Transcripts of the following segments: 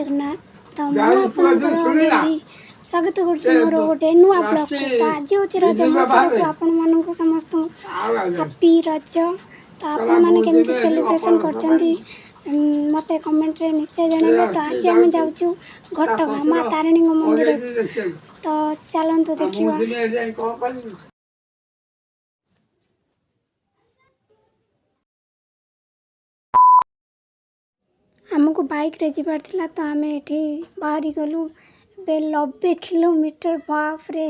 जगन्नाथ। तो मुझे स्वागत कर गोटे नुआ ब्लॉग को। तो आज हूँ रज तरफ आपण मान समस्त हैप्पी रज। तो आपण मैंने केमती सेलिब्रेशन कर मत कमेंट रे निश्चय जणाइबे। तो आज आम जाऊँ घटगाँ माँ तारिणी मंदिर। तो चलतु देखा। आमको बाइक रे जीवार थिला तो आम ये बाहरी गलु। बे 90 किलोमीटर बाप रे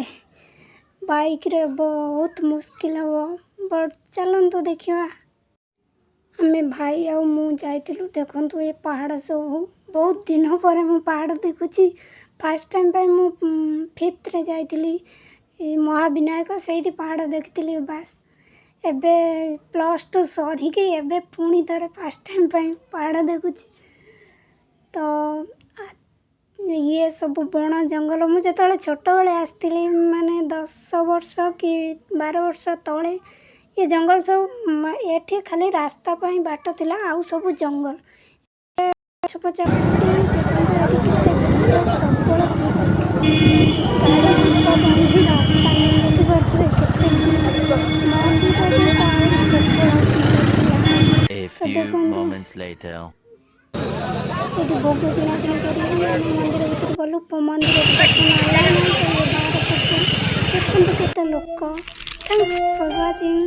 बाइक रे बहुत मुश्किल हम बट चलतु देखा। आमे भाई आ मु जाइलु देखु ये पहाड़ सब बहुत दिन पर मु पहाड़ देखुची। फास्ट टाइम पे मु 5th रे जाइली महाविनायक से पहाड़ देखी बास। एबे +2 सरिकी एबे पुणी थरे फास्ट टाइम पे पहाड़ देखुची। तो ये सब बण जंगल मुझे छोट बेले आसती माने 10 वर्ष कि 12 वर्ष तले ये जंगल सब ये खाली रास्ता पाई बाट थिला आउ सब जंगल पछपचा गाड़ी जीवाई भी रास्ता नहीं देखिपे केते ये भोग किना मंदिर भर गलु मंदिर देखते लोक। Thanks for watching.